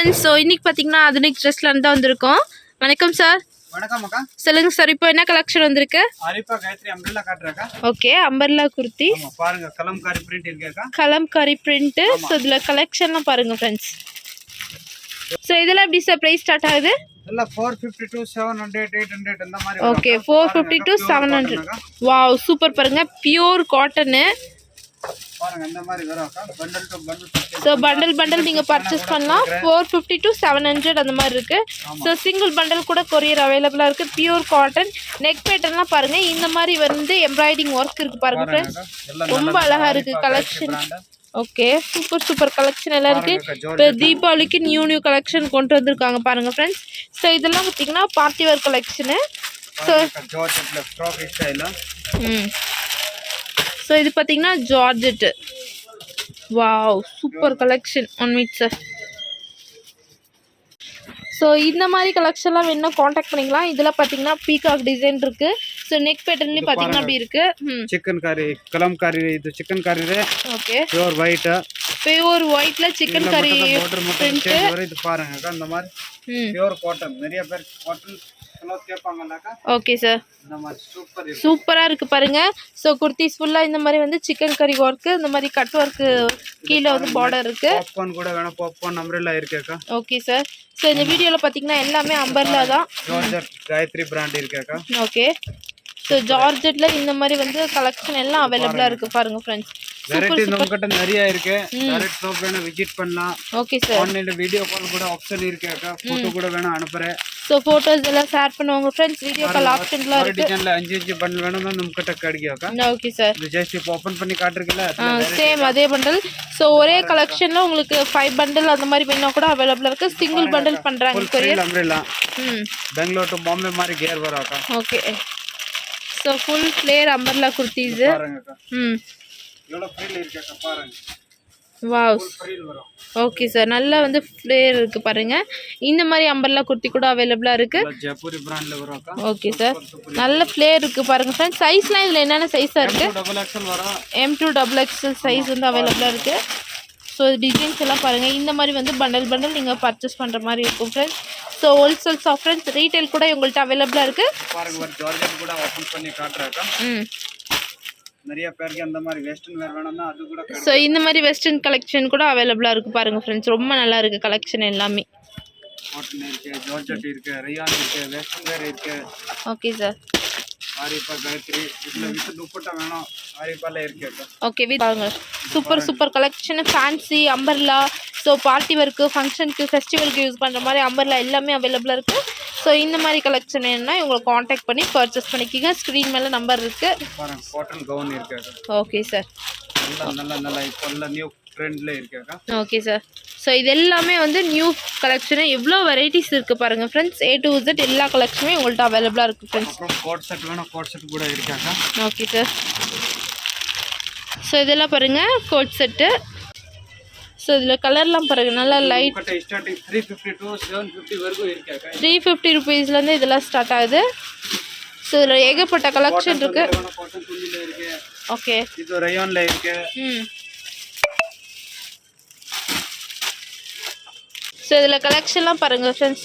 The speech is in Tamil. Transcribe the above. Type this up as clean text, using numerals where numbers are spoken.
ஃப்ரெண்ட்ஸ், ஸோ இன்னைக்கு பார்த்தீங்கன்னா அதுனிக் ட்ரெஸ்ல இருந்து தான் வந்திருக்கோம். வணக்கம் சார். வணக்கம் அக்கா. சொல்லுங்க சார், இப்போ என்ன கலெக்ஷன் வந்திருக்கு? அரிப்பா காயத்ரி அம்பர்லா காட்றேக்கா. Okay, umbrella kurti. ஆமா பாருங்க, கலம்காரி பிரிண்ட் இருக்கேக்கா. கலம்காரி பிரிண்ட். ஸோ இதுல கலெக்ஷன்லாம் பாருங்க ஃப்ரெண்ட்ஸ். ஸோ இதெல்லாம் எப்படி சார் பிரைஸ் ஸ்டார்ட் ஆகுது? எல்லாம் 450 to 700 800 அந்த மாதிரி. Okay, 450 to 700. Wow, super. பாருங்க, பியூர் காட்டன். பாருங்க இந்த மாதிரி வராக்கா. Bundle to bundle. So bundle நீங்க பர்ச்சேஸ் பண்ணலாம். 450 to 700 அந்த மாதிரி இருக்கு. ஸோ சிங்கிள் பண்டல் கூட கொரியர் அவைலபிளா இருக்கு. Pure cotton. நெக் பேட்டர்ன்லாம் பாருங்க, இந்த மாதிரி வந்து எம்ப்ராய்டிங் ஒர்க் இருக்கு பாருங்க ஃப்ரெண்ட்ஸ். ரொம்ப அழகா இருக்கு கலெக்ஷன். ஓகே, சூப்பர் கலெக்ஷன் எல்லாம் இருக்கு. இப்போ தீபாவளிக்கு நியூ கலெக்ஷன் கொண்டு வந்திருக்காங்க பாருங்க ஃப்ரெண்ட்ஸ். ஸோ இதெல்லாம் பார்த்தீங்கன்னா party wear collection. So so இது பார்த்தீங்கன்னா georgette. Wow, super collection. 1 minute sir. So இந்த மாதிரி கலெக்ஷன்லாம் வேணும்னா காண்டாக்ட் பண்ணிக்கலாம். இதில் பார்த்தீங்கன்னா பீகாக் டிசைன் இருக்கு. ஸோ நெக் பேட்டர்ன்லேயும் பார்த்தீங்கன்னா அப்படி இருக்கு. சிக்கன் கறி, கலம்காரி. இது சிக்கன் கறி. ஓகே, பியூர் ஒயிட்ல சிக்கன் கறி பிரிண்ட். இது பாருங்க இந்த மாதிரி பியூர் காட்டன். நிறைய பேர் காட்டன் க்ளாத் கேட்பாங்கனாக்கா. ஓகே சார், இந்த மாதிரி சூப்பரா இருக்கு பாருங்க. ஸோ குர்த்திஸ் ஃபுல்லா இந்த மாதிரி வந்து சிக்கன் கறி ஒர்க், இந்த மாதிரி கட் ஒர்க், கீழே வந்து பார்டர் இருக்கு. பாப்கார்ன் கூட வேணும். பாப்கார்ன் அம்ப்ரெல்லா இருக்கேக்கா. Okay sir. ஸோ இந்த வீடியோல பாத்தீங்கன்னா எல்லாமே அம்பர்லா தான். ஜார்ஜெட் காயத்ரி பிராண்ட் இருக்கேக்கா. ஓகே, ஸோ ஜார்ஜெட்ல இந்த மாதிரி வந்து கலெக்ஷன் எல்லாம் அவைலபிளா இருக்கு பாருங்க ஃப்ரெண்ட்ஸ். வெரைட்டி நம்மகிட்ட நிறைய இருக்கு. டைரக்ட் ஷாப் வேணா விசிட் பண்ணலாம். Okay sir. ஆன்லைன்ல வீடியோ கால் கூட ஆப்ஷன் இருக்கேக்கா. போட்டோ கூட வேணா அனுப்புறேன். ஸோ ஃபோட்டோஸ் எல்லாம் ஷேர் பண்ணுவாங்க ஃப்ரெண்ட்ஸ். வீடியோ கால் ஆப்ஷன்லாம் இருக்கு. டிசைன்ல 5 பண்டல் வேணும்னா நம்மகிட்ட கிடைக்கும்க்கா. Okay sir. இது ஜஸ்ட் இப்போ ஓபன் பண்ணி காட்றீங்கல, சேம் அதே பண்டல். ஸோ ஒரே கலெக்ஷன்ல உங்களுக்கு 5 பண்டல் அந்த மாதிரி வேணா கூட அவைலபிளா இருக்கு. சிங்கிள் பண்டல் பண்றாங்க courier. Umbrella Bengaluru to Bombay மாதிரி கேர் வராக்கா. Okay, so full flare umbrella kurtis பாருங்கக்கா. எவ்வளவு ஃப்ரீல இருக்கேக்கா பாருங்க. வாவ், ஃபுல் ஃப்ரீல் வரும். Okay sir. நல்லா வந்து ஃப்ளேர் இருக்கு பாருங்க. இந்த மாதிரி அம்பர்லா குர்த்தி கூட அவைலபிளா இருக்கு. ஜெயப்பூரி பிராண்ட்ல வராக்கா. ஓகே சார், நல்ல ஃப்ளேர் இருக்கு பாருங்க ஃப்ரெண்ட்ஸ். சைஸ்லாம் இதுல என்னென்ன சைஸா இருக்கு? XXL வரும். M2 XXL சைஸ் வந்து அவைலபிளா இருக்கு. ஸோ டிசைன்ஸ் எல்லாம் பாருங்க. இந்த மாதிரி வந்து பண்டல் நீங்க பர்ச்சேஸ் பண்ற மாதிரி இருக்கும் friends. So wholesale shop friends. Retail கூட உங்கள்கிட்ட அவைலபிளா இருக்கு பாருங்க. ஒரு ஜார்ஜெட் கூட ஓபன் பண்ணி காட்றேக்கா. நிறைய பேருக்கு அந்த மாதிரி வெஸ்டர்ன் வேர் வேணும்னா அது கூட. ஸோ இந்த மாதிரி வெஸ்டர்ன் கலெக்ஷன் கூட அவைலபிளா இருக்கு பாருங்க ஃப்ரெண்ட்ஸ். ரொம்ப நல்லா இருக்கு கலெக்ஷன் எல்லாமே. காட்டன் இருக்கு, ஜார்ஜெட் இருக்கு, ரயான் இருக்கு, வெஸ்டர்ன் வேர் இருக்கு. Okay sir. ஆரிப்பா காயத்ரி இதுல வித் துப்பட்டா வேணும். ஆரிப்பால இருக்கு. ஓகே, பாருங்க super collection. Fancy umbrella. So party work, ஃபங்க்ஷனுக்கு, ஃபெஸ்டிவலுக்கு யூஸ் பண்ணுற மாதிரி அம்பர்லா எல்லாமே அவைலபிளாக இருக்குது. ஸோ இந்த மாதிரி கலெக்ஷன் வேணும்னா உங்களை காண்டாக்ட் பண்ணி பர்ச்சேஸ் பண்ணிக்கிங்க. ஸ்க்ரீன் மேலே நம்பர் இருக்குது. காட்டன் கவுன் இருக்கு. Okay sir. நல்லா இப்போ நியூ ட்ரெண்ட்ல இருக்கேக்கா. Okay sir. ஸோ இது எல்லாமே வந்து நியூ கலெக்ஷனு. எவ்வளோ வெரைட்டிஸ் இருக்குது பாருங்கள் ஃப்ரெண்ட்ஸ். A to Z எல்லா கலெக்ஷனுமே உங்கள்கிட்ட அவைலபிளாக இருக்குது ஃப்ரெண்ட்ஸ். அப்புறம் கோட் செட் வேணும். கோட் செட் கூட இருக்காக்கா. Okay sir. ஸோ இதெல்லாம் பாருங்கள் கோட் செட்டு. ஸோ இதில் கலர்லாம் பாருங்கள், நல்லா லைட். ஸ்டார்டிங் 350 to 750 வரைக்கும் இருக்காக்கா. 350 ருபீஸ்லேருந்து இதெல்லாம் ஸ்டார்ட் ஆகுது. ஸோ இதில் ஏகப்பட்ட கலெக்ஷன் இருக்கு. காட்டன் துணில இருக்கு. ஓகே, இது ரயான்ல இருக்கு. ஸோ இதில் கலெக்ஷன்லாம் பாருங்கள் ஃப்ரெண்ட்ஸ்.